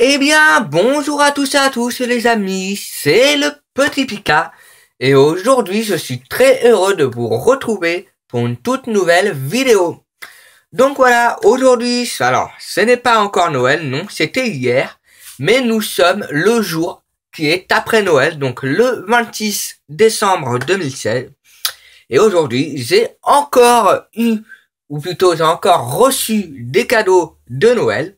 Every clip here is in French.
Eh bien, bonjour à tous et à tous les amis, c'est le petit Pika et aujourd'hui je suis très heureux de vous retrouver pour une toute nouvelle vidéo. Donc voilà, aujourd'hui, alors ce n'est pas encore Noël, non, c'était hier, mais nous sommes le jour qui est après Noël, donc le 26 décembre 2016. Et aujourd'hui, j'ai encore eu, ou plutôt j'ai encore reçu des cadeaux de Noël,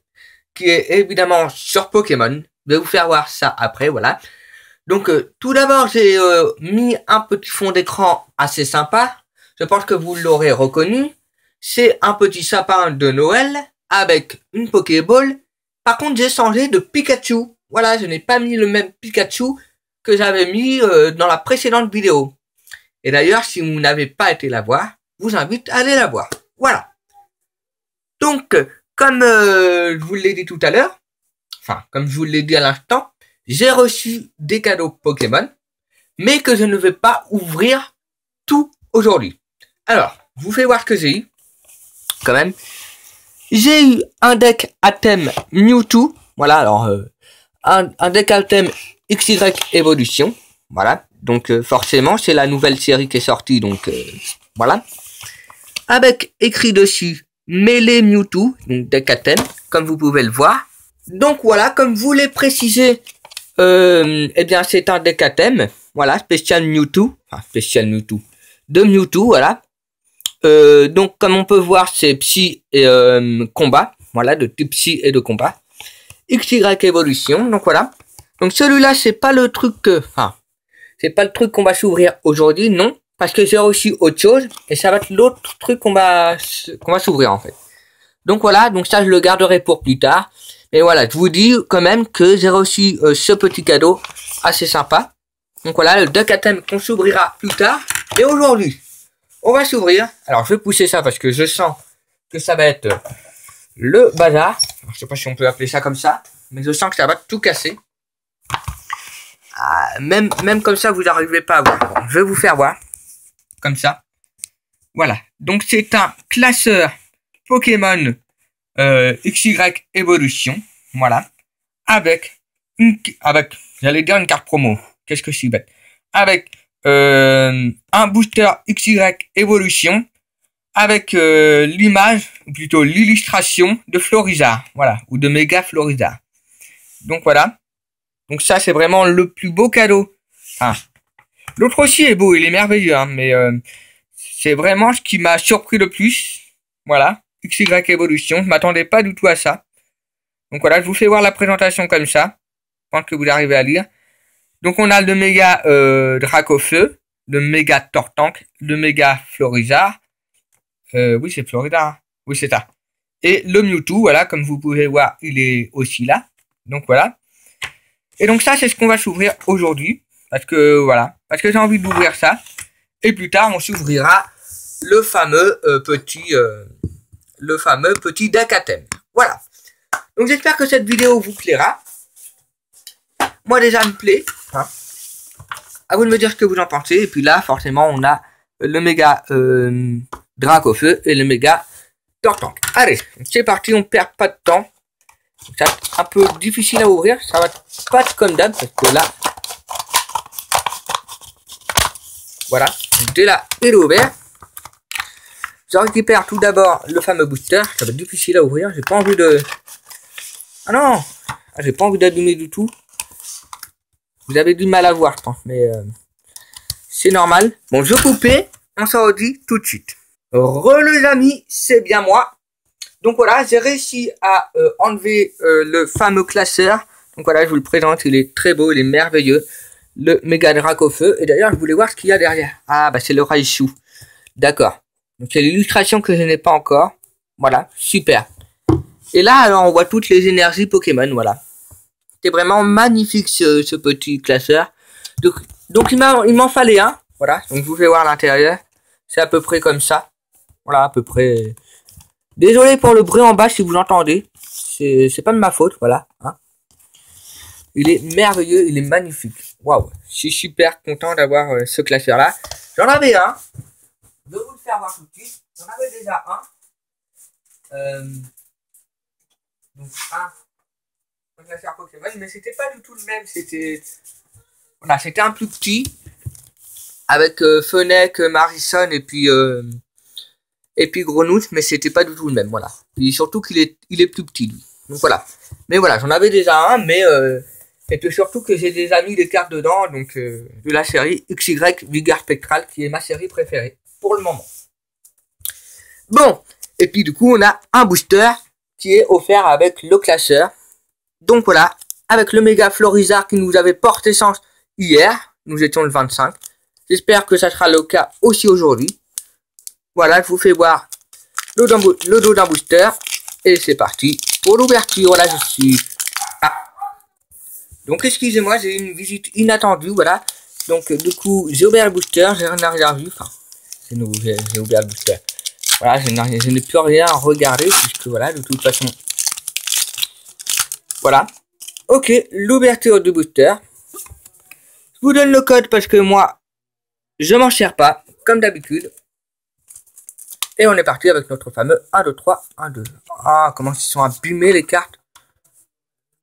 qui est évidemment sur Pokémon. Je vais vous faire voir ça après, voilà. Donc tout d'abord, j'ai mis un petit fond d'écran assez sympa. Je pense que vous l'aurez reconnu. C'est un petit sapin de Noël avec une Pokéball. Par contre, j'ai changé de Pikachu. Voilà, je n'ai pas mis le même Pikachu que j'avais mis dans la précédente vidéo. Et d'ailleurs, si vous n'avez pas été la voir, je vous invite à aller la voir. Voilà. Donc, comme je vous l'ai dit tout à l'heure, enfin, comme je vous l'ai dit à l'instant, j'ai reçu des cadeaux Pokémon, mais que je ne vais pas ouvrir tout aujourd'hui. Alors, je vous fais voir ce que j'ai eu, quand même. J'ai eu un deck à thème Mewtwo, voilà, alors, un deck à thème XY Evolution, voilà, donc forcément, c'est la nouvelle série qui est sortie, donc voilà. Avec écrit dessus Mêlée Mewtwo, donc deck à thème, comme vous pouvez le voir. Donc voilà, comme vous l'ai précisé, eh bien c'est un deck à thème, voilà, spécial Mewtwo, de Mewtwo, voilà. Donc comme on peut voir, c'est Psy et combat, voilà, de type Psy et de combat. XY évolution, donc voilà. Donc celui-là, c'est pas le truc c'est pas le truc qu'on va s'ouvrir aujourd'hui, non, parce que j'ai reçu autre chose et ça va être l'autre truc qu'on va s'ouvrir en fait. Donc voilà, donc ça je le garderai pour plus tard. Mais voilà, je vous dis quand même que j'ai reçu ce petit cadeau assez sympa. Donc voilà, le deck à thème qu'on s'ouvrira plus tard. Et aujourd'hui, on va s'ouvrir. Alors je vais pousser ça parce que je sens que ça va être le bazar. Alors, je sais pas si on peut appeler ça comme ça, mais je sens que ça va tout casser. Ah, même comme ça, vous n'arrivez pas à voir. Bon, je vais vous faire voir. Comme ça. Voilà. Donc c'est un classeur Pokémon XY Evolution, voilà, avec j'allais dire une carte promo, qu'est-ce que je suis bête, avec un booster XY Evolution, avec l'image, ou plutôt l'illustration de Florizard, voilà, ou de Méga Florizard. Donc voilà, donc ça c'est vraiment le plus beau cadeau. Ah. L'autre aussi est beau, il est merveilleux, hein, mais c'est vraiment ce qui m'a surpris le plus, voilà. XY Evolution, je m'attendais pas du tout à ça. Donc voilà, je vous fais voir la présentation comme ça. Je pense que vous arrivez à lire. Donc on a le méga Dracofeu, le méga Tortank, le méga Florizard. Oui, c'est Florizard. Oui, c'est ça. Et le Mewtwo, voilà, comme vous pouvez voir, il est aussi là. Donc voilà. Et donc ça, c'est ce qu'on va s'ouvrir aujourd'hui. Parce que voilà, parce que j'ai envie d'ouvrir ça. Et plus tard, on s'ouvrira le fameux petit deck à thème. Voilà. Donc j'espère que cette vidéo vous plaira. Moi déjà elle me plaît. Hein. À vous de me dire ce que vous en pensez. Et puis là, forcément, on a le méga Dracofeu et le méga Tortank. Allez, c'est parti, on perd pas de temps. Ça va être un peu difficile à ouvrir. Ça va pas être comme d'hab parce que là. Voilà. Dès là, il est ouvert. Je récupère tout d'abord le fameux booster. Ça va être difficile à ouvrir. J'ai pas envie de. Ah non! J'ai pas envie d'abîmer du tout. Vous avez du mal à voir, je pense, mais c'est normal. Bon, je coupais. On s'en redit tout de suite. Les amis, c'est bien moi. Donc voilà, j'ai réussi à enlever le fameux classeur. Donc voilà, je vous le présente. Il est très beau, il est merveilleux. Le méga Dracofeu. Et d'ailleurs, je voulais voir ce qu'il y a derrière. Ah, bah c'est le Raichu. D'accord. Donc c'est l'illustration que je n'ai pas encore. Voilà, super. Et là, alors, on voit toutes les énergies Pokémon, voilà. C'est vraiment magnifique, ce petit classeur. Donc il m'en fallait un, voilà. Donc, je vous fais voir l'intérieur. C'est à peu près comme ça. Voilà, à peu près. Désolé pour le bruit en bas si vous l'entendez. C'est pas de ma faute, voilà. Hein. Il est merveilleux, il est magnifique. Waouh, je suis super content d'avoir ce classeur-là. J'en avais un. Je vais vous le faire voir tout de suite. J'en avais déjà un. Donc un, classeur Pokémon, mais c'était pas du tout le même. C'était voilà, c'était un plus petit avec Fennec, Marison et puis Grenouille, mais c'était pas du tout le même. Voilà. Et surtout il est plus petit lui. Donc voilà. Mais voilà, j'en avais déjà un, mais c'était surtout que j'ai déjà mis des cartes dedans, donc de la série XY Vigueur Spectral, qui est ma série préférée pour le moment. Bon, et puis du coup on a un booster qui est offert avec le classeur. Donc voilà, avec le méga Florizard qui nous avait porté chance hier, nous étions le 25. J'espère que ça sera le cas aussi aujourd'hui. Voilà, je vous fais voir le dos d'un booster. Et c'est parti pour l'ouverture. Voilà, je suis... Ah. Donc excusez-moi, j'ai eu une visite inattendue, voilà. Donc du coup, j'ai ouvert le booster, j'ai rien vu. Enfin, c'est nouveau, j'ai ouvert le booster. Voilà, je n'ai plus rien à regarder, puisque voilà, de toute façon... Voilà. Ok, l'ouverture du booster. Je vous donne le code parce que moi, je m'en sers pas, comme d'habitude. Et on est parti avec notre fameux 1, 2, 3, 1, 2. Ah, comment ils sont abîmés les cartes.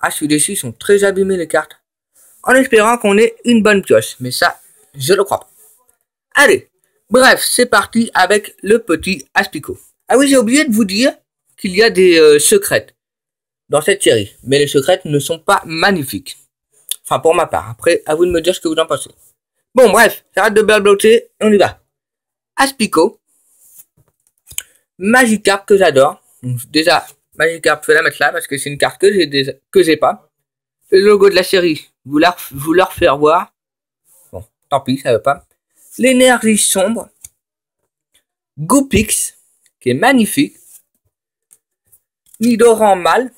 Ah, je suis déçu, ils sont très abîmés les cartes. En espérant qu'on ait une bonne pioche. Mais ça, je le crois pas. Allez, bref, c'est parti avec le petit Aspico. Ah oui, j'ai oublié de vous dire qu'il y a des secrètes dans cette série. Mais les secrètes ne sont pas magnifiques. Enfin, pour ma part. Après, à vous de me dire ce que vous en pensez. Bon, bref, j'arrête de blablater, on y va. Aspico. Magikarp que j'adore. Déjà, Magikarp, je vais la mettre là parce que c'est une carte que j'ai pas. Le logo de la série, vous leur faire voir. Bon, tant pis, ça veut pas. L'énergie sombre. Goopix, qui est magnifique. Nidoran mal.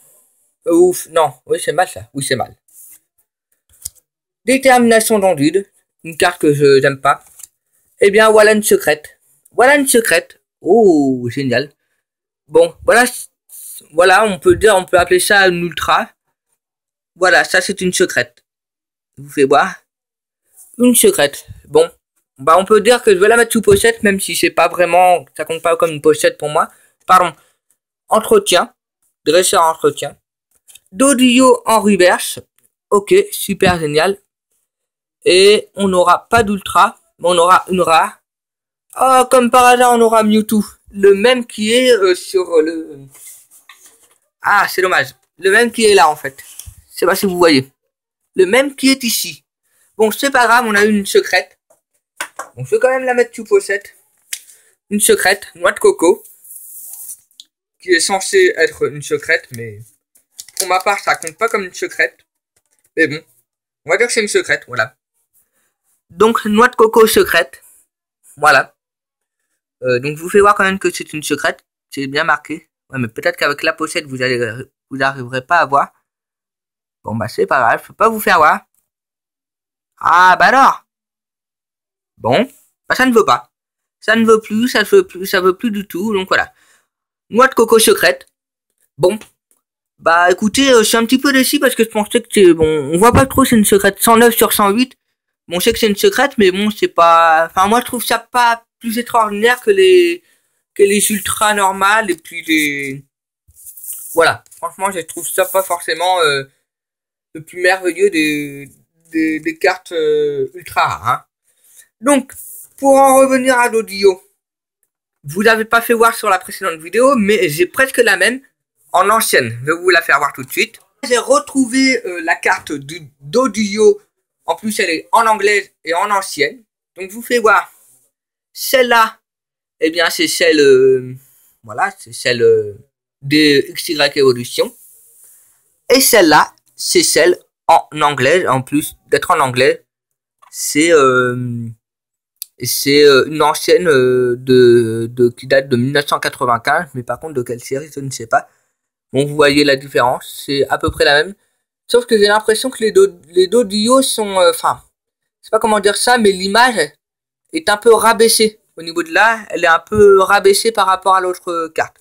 Ouf, non, oui c'est mal ça, oui c'est mal. Détermination d'Andude, une carte que je n'aime pas. Eh bien, Wallen secrète. Wallen secrète. Oh, génial. Bon, voilà, on peut appeler ça une ultra. Voilà, ça c'est une secrète. Je vous fais voir. Une secrète. Bon, bah on peut dire que je vais la mettre sous pochette, même si c'est pas vraiment, ça compte pas comme une pochette pour moi. Pardon. Entretien. Dresseur entretien. Dodillo en reverse. Ok, super génial. Et on n'aura pas d'ultra, mais on aura une rare. Oh, comme par hasard, on aura Mewtwo. Le même qui est sur le... Ah, c'est dommage. Le même qui est là, en fait. Je sais pas si vous voyez. Le même qui est ici. Bon, c'est pas grave, on a une secrète. Bon, je vais quand même la mettre sous pochette. Une secrète, noix de coco. Qui est censée être une secrète, mais... Pour ma part, ça compte pas comme une secrète. Mais bon, on va dire que c'est une secrète, voilà. Donc, noix de coco secrète. Voilà. Donc, je vous fais voir quand même que c'est une secrète. C'est bien marqué. Ouais, mais peut-être qu'avec la pochette, vous n'arriverez pas à voir. Bon, bah, c'est pas grave. Je peux pas vous faire voir. Ah, bah alors. Bon. Bah, ça ne veut pas. Ça ne veut plus, ça veut plus du tout. Donc, voilà. Noix de coco secrète. Bon. Bah, écoutez, je suis un petit peu déçu parce que je pensais que c'est, bon, on voit pas trop, c'est une secrète 109 sur 108. Bon, je sais que c'est une secrète, mais bon, c'est pas, enfin, moi, je trouve ça pas plus extraordinaire que les ultra normales et puis les, voilà. Franchement, je trouve ça pas forcément, le plus merveilleux des cartes, ultra rares, hein. Donc, pour en revenir à l'audio, vous l'avez pas fait voir sur la précédente vidéo, mais j'ai presque la même en ancienne. Je vais vous la faire voir tout de suite. J'ai retrouvé la carte d'audio. En plus, elle est en anglaise et en ancienne. Donc, je vous fais voir. Celle-là, eh bien, c'est celle, voilà, c'est celle des XY Evolution. Et celle-là, c'est celle en anglais. En plus d'être en anglais, c'est une ancienne qui date de 1995. Mais par contre, de quelle série, je ne sais pas. Bon, vous voyez la différence. C'est à peu près la même. Sauf que j'ai l'impression que les dos d'IO sont... Enfin, je sais pas comment dire ça, mais l'image est un peu rabaissée. Au niveau de là, elle est un peu rabaissée par rapport à l'autre carte.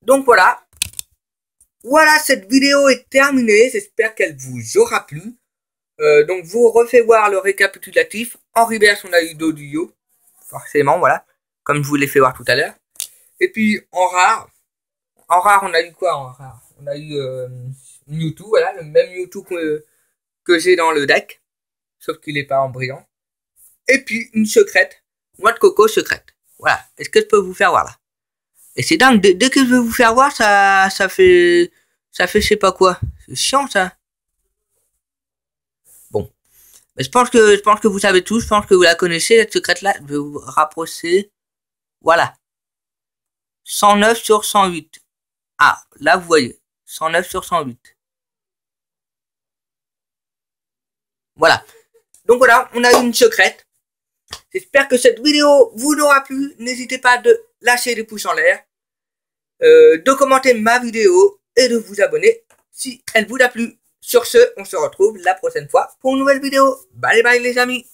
Donc voilà. Voilà, cette vidéo est terminée. J'espère qu'elle vous aura plu. Donc je vous refais voir le récapitulatif. En reverse, on a eu d'audio. Forcément, voilà. Comme je vous l'ai fait voir tout à l'heure. Et puis en rare. En rare, on a eu quoi en rare? On a eu Mewtwo, voilà, le même Mewtwo que j'ai dans le deck, sauf qu'il n'est pas en brillant. Et puis une secrète, noix de coco secrète. Voilà, est-ce que je peux vous faire voir là? Et c'est dingue, dès que je veux vous faire voir, ça fait je sais pas quoi. C'est chiant ça. Bon, mais je pense que vous savez tout, je pense que vous la connaissez cette secrète là. Je vais vous rapprocher. Voilà, 109 sur 108. Ah, là vous voyez, 109 sur 108. Voilà. Donc voilà, on a une secrète. J'espère que cette vidéo vous aura plu. N'hésitez pas de lâcher des pouces en l'air, de commenter ma vidéo et de vous abonner si elle vous a plu. Sur ce, on se retrouve la prochaine fois pour une nouvelle vidéo. Bye bye les amis.